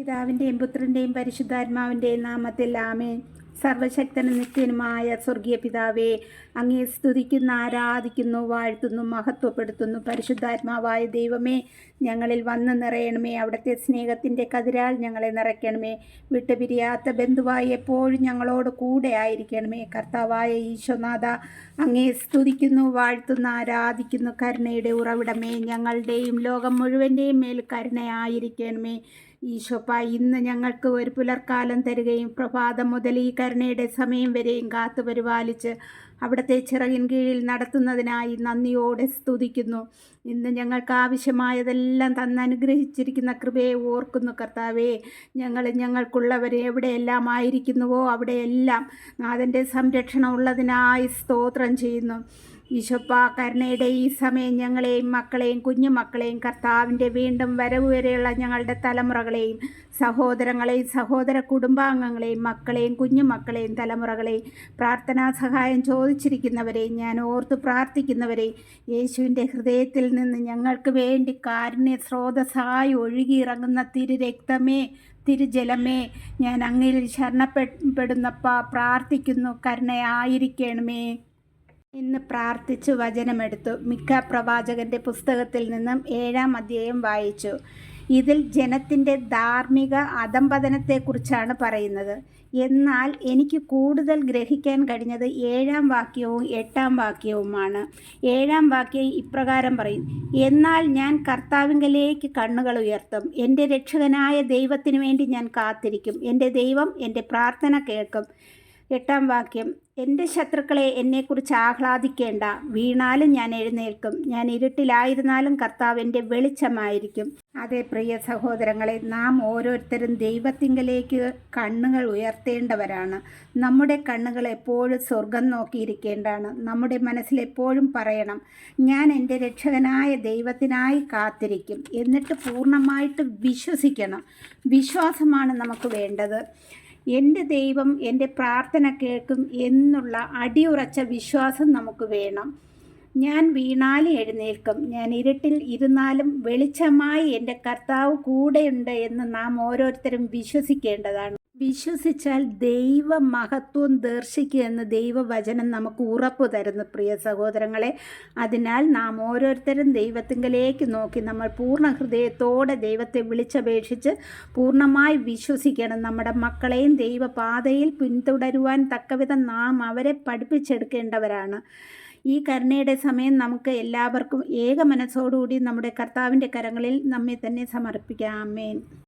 പിതാവിൻ്റെയും പുത്രൻ്റെയും പരിശുദ്ധാത്മാവിൻ്റെയും നാമത്തിൽ ആമേൻ. സർവശക്തനും നിത്യനുമായ സ്വർഗീയ പിതാവേ, അങ്ങേ സ്തുതിക്കുന്നു, ആരാധിക്കുന്നു, വാഴ്ത്തുന്നു, മഹത്വപ്പെടുത്തുന്നു. പരിശുദ്ധാത്മാവായ ദൈവമേ, ഞങ്ങളിൽ വന്ന് നിറയണമേ. അവിടുത്തെ സ്നേഹത്തിൻ്റെ കതിരാൽ ഞങ്ങളെ നിറയ്ക്കണമേ. വിട്ടുപിരിയാത്ത ബന്ധുവായി എപ്പോഴും ഞങ്ങളോട് കൂടെ ആയിരിക്കണമേ. കർത്താവായ ഈശോനാഥ, അങ്ങേ സ്തുതിക്കുന്നു, വാഴ്ത്തുന്നു, ആരാധിക്കുന്നു. കരുണയുടെ ഉറവിടമേ, ഞങ്ങളുടെയും ലോകം മുഴുവൻ്റെയും മേൽ കരുണയായിരിക്കണമേ. ഈശോപ്പ, ഇന്ന് ഞങ്ങൾക്ക് ഒരു പുലർക്കാലം തരികയും പ്രഭാതം മുതൽ ഈ കരുണയുടെ സമയം വരെയും കാത്തു പരിപാലിച്ച് അവിടുത്തെ ചിറകിൻ കീഴിൽ നടത്തുന്നതിനായി നന്ദിയോടെ സ്തുതിക്കുന്നു. ഇന്ന് ഞങ്ങൾക്ക് ആവശ്യമായതെല്ലാം തന്നനുഗ്രഹിച്ചിരിക്കുന്ന കൃപയെ ഓർക്കുന്നു. കർത്താവേ, ഞങ്ങൾക്കുള്ളവരെ എവിടെയെല്ലാം ആയിരിക്കുന്നുവോ അവിടെയെല്ലാം നാഥൻ്റെ സംരക്ഷണം ഉള്ളതിനായി സ്തോത്രം ചെയ്യുന്നു. ഈശോപ്പ, കരുണയുടെ ഈ സമയം ഞങ്ങളെയും മക്കളെയും കുഞ്ഞുമക്കളെയും കർത്താവിൻ്റെ വീണ്ടും വരവ് വരെയുള്ള ഞങ്ങളുടെ തലമുറകളെയും സഹോദരങ്ങളെയും സഹോദര കുടുംബാംഗങ്ങളെയും മക്കളെയും കുഞ്ഞുമക്കളെയും തലമുറകളെയും പ്രാർത്ഥനാ സഹായം ചോദിച്ചിരിക്കുന്നവരെയും ഞാൻ ഓർത്ത് പ്രാർത്ഥിക്കുന്നവരെയും യേശുവിൻ്റെ ഹൃദയത്തിൽ നിന്ന് ഞങ്ങൾക്ക് വേണ്ടി കാരുണ്യ സ്രോതസ്സായി ഒഴുകിയിറങ്ങുന്ന തിരുരക്തമേ, തിരുജലമേ, ഞാൻ അങ്ങിൽ ശരണപ്പെടുന്നപ്പ പ്രാർത്ഥിക്കുന്നു. കരുണയായിരിക്കണമേ. ഇന്ന് പ്രാർത്ഥിച്ചു വചനമെടുത്തു. മിക്ക പ്രവാചകൻ്റെ പുസ്തകത്തിൽ നിന്നും 7-ാം അധ്യായം വായിച്ചു. ഇതിൽ ജനത്തിൻ്റെ ധാർമ്മിക അധംപതനത്തെക്കുറിച്ചാണ് പറയുന്നത്. എന്നാൽ എനിക്ക് കൂടുതൽ ഗ്രഹിക്കാൻ കഴിഞ്ഞത് 7-ാം വാക്യവും 8-ാം വാക്യവുമാണ്. 7-ാം വാക്യം ഇപ്രകാരം പറയും: എന്നാൽ ഞാൻ കർത്താവിങ്കലേക്ക് കണ്ണുകൾ ഉയർത്തും, എൻ്റെ രക്ഷകനായ ദൈവത്തിനു വേണ്ടി ഞാൻ കാത്തിരിക്കും. എൻ്റെ ദൈവം എൻ്റെ പ്രാർത്ഥന കേൾക്കും. 8-ാം വാക്യം: എൻ്റെ ശത്രുക്കളെ എന്നെക്കുറിച്ച് ആഹ്ലാദിക്കേണ്ട, വീണാലും ഞാൻ എഴുന്നേൽക്കും. ഞാൻ ഇരുട്ടിലായിരുന്നാലും കർത്താവ് എൻ്റെ വെളിച്ചമായിരിക്കും. അതേ പ്രിയ സഹോദരങ്ങളെ, നാം ഓരോരുത്തരും ദൈവത്തിങ്കലേക്ക് കണ്ണുകൾ ഉയർത്തേണ്ടവരാണ്. നമ്മുടെ കണ്ണുകൾ എപ്പോഴും സ്വർഗം നോക്കിയിരിക്കേണ്ടതാണ്. നമ്മുടെ മനസ്സിൽ എപ്പോഴും പറയണം, ഞാൻ എൻ്റെ രക്ഷകനായ ദൈവത്തിനായി കാത്തിരിക്കും. എന്നിട്ട് പൂർണ്ണമായിട്ട് വിശ്വസിക്കണം. വിശ്വാസമാണ് നമുക്ക് വേണ്ടത്. എൻ്റെ ദൈവം എൻ്റെ പ്രാർത്ഥന കേൾക്കും എന്നുള്ള അടിയുറച്ച വിശ്വാസം നമുക്ക് വേണം. ഞാൻ വീണാലും എഴുന്നേൽക്കും, ഞാൻ ഇരുട്ടിൽ ഇരുന്നാലും വെളിച്ചമായി എൻ്റെ കർത്താവ് കൂടെയുണ്ട് എന്ന് നാം ഓരോരുത്തരും വിശ്വസിക്കേണ്ടതാണ്. വിശ്വസിച്ചാൽ ദൈവ മഹത്വം ദർശിക്കുമെന്ന് ദൈവവചനം നമുക്ക് ഉറപ്പ് തരുന്നു പ്രിയ സഹോദരങ്ങളെ. അതിനാൽ നാം ഓരോരുത്തരും ദൈവത്തിങ്കലേക്ക് നോക്കി നമ്മൾ പൂർണ്ണ ഹൃദയത്തോടെ ദൈവത്തെ വിളിച്ചപേക്ഷിച്ച് പൂർണ്ണമായി വിശ്വസിക്കണം. നമ്മുടെ മക്കളെയും ദൈവപാതയിൽ പിന്തുടരുവാൻ തക്കവിധം നാം അവരെ പഠിപ്പിച്ചെടുക്കേണ്ടവരാണ്. ഈ കരുണയുടെ സമയം നമുക്ക് എല്ലാവർക്കും ഏക മനസ്സോടുകൂടി നമ്മുടെ കർത്താവിൻ്റെ കരങ്ങളിൽ നമ്മെ തന്നെ സമർപ്പിക്കാം. ആമേൻ.